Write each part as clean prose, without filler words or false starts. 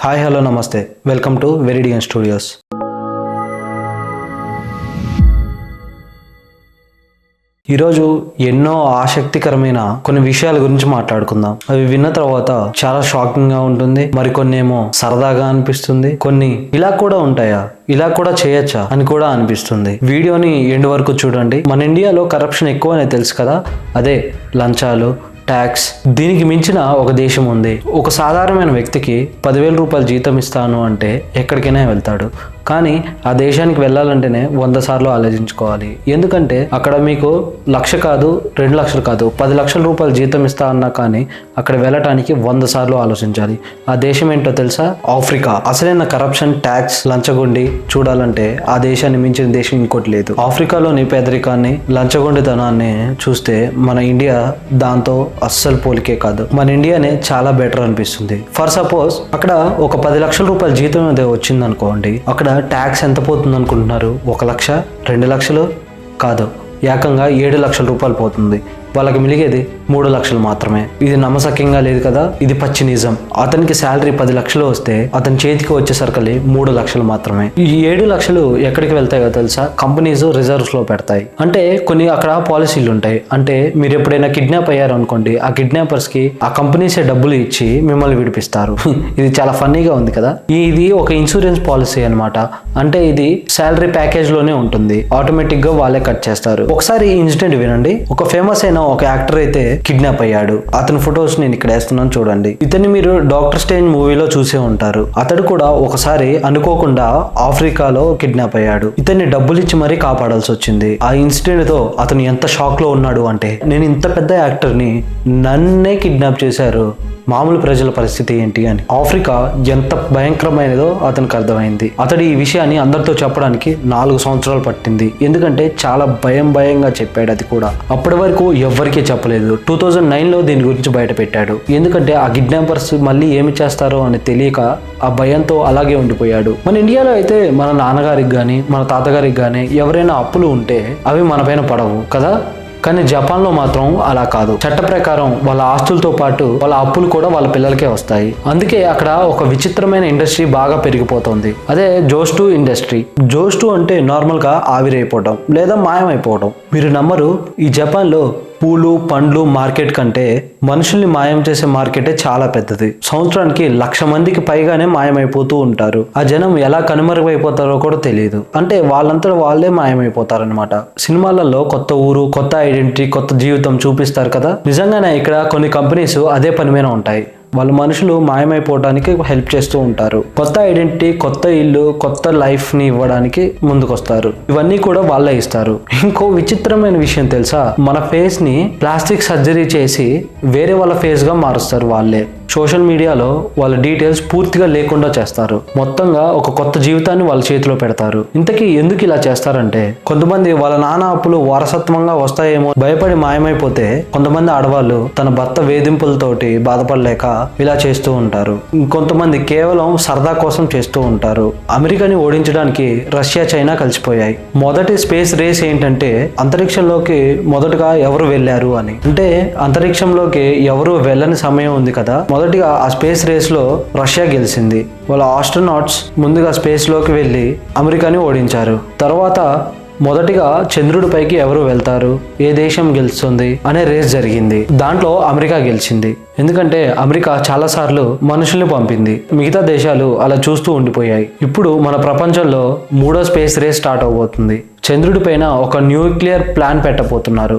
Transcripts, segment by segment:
Hi hello నమస్తే, welcome to వెరిడియన్ studios. ఈరోజు ఎన్నో ఆసక్తికరమైన కొన్ని విషయాల గురించి మాట్లాడుకుందాం. అవి విన్న తర్వాత చాలా షాకింగ్ గా ఉంటుంది, మరికొన్ని ఏమో సరదాగా అనిపిస్తుంది, కొన్ని ఇలా కూడా ఉంటాయా, ఇలా కూడా చేయొచ్చా అని కూడా అనిపిస్తుంది. వీడియోని ఎండ్ వరకు చూడండి. మన ఇండియాలో కరప్షన్ ఎక్కువ అనేది తెలుసు కదా, అదే లంచాలు, ట్యాక్స్. దీనికి మించిన ఒక దేశం ఉంది. ఒక సాధారణమైన వ్యక్తికి 10,000 రూపాయలు జీతం ఇస్తాను అంటే ఎక్కడికైనా వెళ్తాడు. కానీ ఆ దేశానికి వెళ్ళాలంటేనే 100 సార్లు ఆలోచించుకోవాలి. ఎందుకంటే అక్కడ మీకు 1,00,000 కాదు, 2 లక్షలు కాదు, 10 లక్షల రూపాయలు జీతం ఇస్తా అన్నా కానీ అక్కడ వెళ్ళటానికి 100 సార్లు ఆలోచించాలి. ఆ దేశం ఏంటో తెలుసా? ఆఫ్రికా. అసలైన కరప్షన్, ట్యాక్స్, లంచగొండి చూడాలంటే ఆ దేశాన్ని మించిన దేశం ఇంకోటి లేదు. ఆఫ్రికాలోని పేదరికాన్ని, లంచగొండితనాన్ని చూస్తే మన ఇండియా దాంతో అస్సలు పోలికే కాదు. మన ఇండియానే చాలా బెటర్ అనిపిస్తుంది. ఫర్ సపోజ్ అక్కడ ఒక 10 లక్షల రూపాయల జీతం అదే వచ్చింది అనుకోండి, అక్కడ ట్యాక్స్ ఎంత పోతుంది అనుకుంటున్నారు? 1 లక్ష, 2 లక్షలు కాదు, ఏకంగా 7 లక్షల రూపాయలు పోతుంది. వాళ్ళకి మిలిగేది 3 లక్షలు మాత్రమే. ఇది నమ్మశక్యంగా లేదు కదా, ఇది పచ్చి నిజం. అతనికి శాలరీ 10 లక్షలు వస్తే అతని చేతికి వచ్చేసరికి 3 లక్షలు మాత్రమే. ఈ 7 లక్షలు ఎక్కడికి వెళ్తాయో తెలుసా? కంపెనీస్ రిజర్వ్స్ లో పెడతాయి. అంటే కొన్ని అక్కడ పాలసీలు ఉంటాయి. అంటే మీరు ఎప్పుడైనా కిడ్నాప్ అయ్యారు అనుకోండి, ఆ కిడ్నాపర్స్ కి ఆ కంపెనీసే డబ్బులు ఇచ్చి మిమ్మల్ని విడిపిస్తారు. ఇది చాలా ఫన్నీగా ఉంది కదా. ఇది ఒక ఇన్సూరెన్స్ పాలసీ అన్నమాట. అంటే ఇది శాలరీ ప్యాకేజ్ లోనే ఉంటుంది, ఆటోమేటిక్ గా వాళ్ళే కట్ చేస్తారు. ఒకసారి ఈ ఇన్సిడెంట్ వినండి. ఒక ఫేమస్ అయిన ఒక యాక్టర్ అయితే కిడ్నాప్ అయ్యాడు. అతని ఫొటోస్ నేను ఇక్కడ వేస్తున్నాను చూడండి. ఇతన్ని మీరు డాక్టర్ స్ట్రేంజ్ మూవీలో చూసే ఉంటారు. అతడు కూడా ఒకసారి అనుకోకుండా ఆఫ్రికాలో కిడ్నాప్ అయ్యాడు. ఇతన్ని డబ్బులు ఇచ్చి మరీ కాపాడాల్సి వచ్చింది. ఆ ఇన్సిడెంట్ తో అతను ఎంత షాక్ లో ఉన్నాడు అంటే, నేను ఇంత పెద్ద యాక్టర్ని నన్నే కిడ్నాప్ చేశారు, మామూలు ప్రజల పరిస్థితి ఏంటి అని. ఆఫ్రికా ఎంత భయంకరమైనదో అతనికి అర్థమైంది. అతడు ఈ విషయాన్ని అందరితో చెప్పడానికి 4 సంవత్సరాలు పట్టింది. ఎందుకంటే చాలా భయంగా చెప్పాడు. అది కూడా అప్పటి వరకు ఎవ్వరికీ చెప్పలేదు. 2009లో దీని గురించి బయట పెట్టాడు. ఎందుకంటే ఆ కిడ్నాపర్స్ మళ్ళీ ఏమి చేస్తారో అని తెలియక ఆ భయంతో అలాగే ఉండిపోయాడు. మన ఇండియాలో అయితే మన నాన్నగారికి కానీ మన తాతగారికి కానీ ఎవరైనా అప్పులు ఉంటే అవి మన పైన పడవు కదా. కానీ జపాన్లో మాత్రం అలా కాదు. చట్ట ప్రకారం వాళ్ళ ఆస్తులతో పాటు వాళ్ళ అప్పులు కూడా వాళ్ళ పిల్లలకే వస్తాయి. అందుకే అక్కడ ఒక విచిత్రమైన ఇండస్ట్రీ బాగా పెరిగిపోతుంది. అదే జోస్టు ఇండస్ట్రీ. జోస్టు అంటే నార్మల్ గా ఆవిరైపోవడం లేదా మాయమైపోవడం. మీరు నమ్మరు, ఈ జపాన్లో పూలు పండ్లు మార్కెట్ కంటే మనుషుల్ని మాయం చేసే మార్కెటే చాలా పెద్దది. సంవత్సరానికి 1,00,000 మందికి పైగానే మాయమైపోతూ ఉంటారు. ఆ జనం ఎలా కనుమరుగైపోతారో కూడా తెలియదు. అంటే వాళ్ళంతా వాళ్ళే మాయమైపోతారనమాట. సినిమాలలో కొత్త ఊరు, కొత్త ఐడెంటిటీ, కొత్త జీవితం చూపిస్తారు కదా. నిజంగానే ఇక్కడ కొన్ని కంపెనీస్ అదే పని మీద ఉంటాయి. వాళ్ళు మనుషులు మాయమైపోవడానికి హెల్ప్ చేస్తూ ఉంటారు. కొత్త ఐడెంటిటీ, కొత్త ఇల్లు, కొత్త లైఫ్ ని ఇవ్వడానికి ముందుకొస్తారు. ఇవన్నీ కూడా వాళ్ళే ఇస్తారు. ఇంకో విచిత్రమైన విషయం తెలుసా? మన ఫేస్ ని ప్లాస్టిక్ సర్జరీ చేసి వేరే వాళ్ళ ఫేస్ గా మారుస్తారు వాళ్ళే. సోషల్ మీడియాలో వాళ్ళ డీటెయిల్స్ పూర్తిగా లేకుండా చేస్తారు. మొత్తంగా ఒక కొత్త జీవితాన్ని వాళ్ళ చేతిలో పెడతారు. ఇంతకీ ఎందుకు ఇలా చేస్తారంటే, కొంతమంది వాళ్ళ నాన్న అప్పులు వారసత్వంగా వస్తాయేమో భయపడి మాయమైపోతే, కొంతమంది ఆడవాళ్ళు తన భర్త వేధింపులతోటి బాధపడలేక ఇలా చేస్తూ ఉంటారు. ఇంకొంతమంది కేవలం సరదా కోసం చేస్తూ ఉంటారు. అమెరికాని ఓడించడానికి రష్యా, చైనా కలిసిపోయాయి. మొదటి స్పేస్ రేస్ ఏంటంటే అంతరిక్షంలోకి మొదటగా ఎవరు వెళ్ళారు అని. అంటే అంతరిక్షంలోకి ఎవరు వెళ్ళని సమయం ఉంది కదా, మొదటిగా ఆ స్పేస్ రేస్ లో రష్యా గెలిచింది. వాళ్ళ ఆస్ట్రోనాట్స్ ముందుగా స్పేస్ లోకి వెళ్ళి అమెరికాని ఓడించారు. తర్వాత మొదటిగా చంద్రుడి పైకి ఎవరు వెళ్తారు, ఏ దేశం గెలుస్తుంది అనే రేస్ జరిగింది. దాంట్లో అమెరికా గెలిచింది. ఎందుకంటే అమెరికా చాలా సార్లు మనుషుల్ని పంపింది. మిగతా దేశాలు అలా చూస్తూ ఉండిపోయాయి. ఇప్పుడు మన ప్రపంచంలో 3వ స్పేస్ రేస్ స్టార్ట్ అవబోతుంది. చంద్రుడి పైన ఒక న్యూక్లియర్ ప్లాన్ పెట్టబోతున్నారు.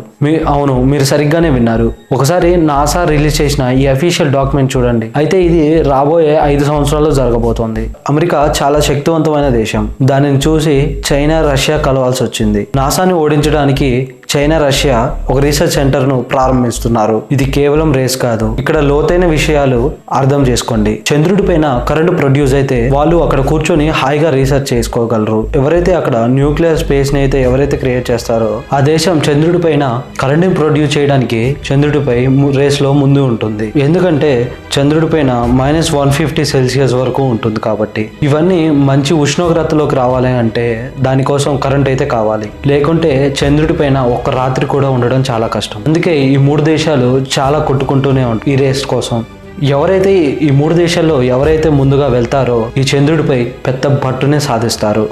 అవును, మీరు సరిగ్గానే విన్నారు. ఒకసారి నాసా రిలీజ్ చేసిన ఈ అఫీషియల్ డాక్యుమెంట్ చూడండి. అయితే ఇది రాబోయే 5 సంవత్సరాల్లో జరగబోతోంది. అమెరికా చాలా శక్తివంతమైన దేశం. దానిని చూసి చైనా, రష్యా కలవాల్సి వచ్చింది. నాసాని ఓడించడానికి చైనా, రష్యా ఒక రీసెర్చ్ సెంటర్ ను ప్రారంభిస్తున్నారు. ఇది కేవలం రేస్ కాదు. ఇక్కడ లోతైన విషయాలు అర్థం చేసుకోండి. చంద్రుడి పైన కరెంటు ప్రొడ్యూస్ అయితే వాళ్ళు అక్కడ కూర్చొని హాయిగా రీసెర్చ్ చేసుకోగలరు. ఎవరైతే అక్కడ న్యూక్లియర్ స్పేస్ ని అయితే ఎవరైతే క్రియేట్ చేస్తారో ఆ దేశం చంద్రుడి పైన కరెంట్ ప్రొడ్యూస్ చేయడానికి చంద్రుడిపై రేస్ లో ముందు ఉంటుంది. ఎందుకంటే చంద్రుడి పైన -150 సెల్సియస్ వరకు ఉంటుంది కాబట్టి. ఇవన్నీ మంచి ఉష్ణోగ్రతలోకి రావాలి అంటే దానికోసం కరెంట్ అయితే కావాలి. లేకుంటే చంద్రుడి పైన ఒక్క రాత్రి కూడా ఉండడం చాలా కష్టం. అందుకే ఈ 3 దేశాలు చాలా కొట్టుకుంటూనే ఉంటాయి ఈ రేస్ కోసం. ఎవరైతే ఈ 3 దేశాల్లో ఎవరైతే ముందుగా వెళ్తారో ఈ చంద్రుడిపై పెద్ద పట్టునే సాధిస్తారు.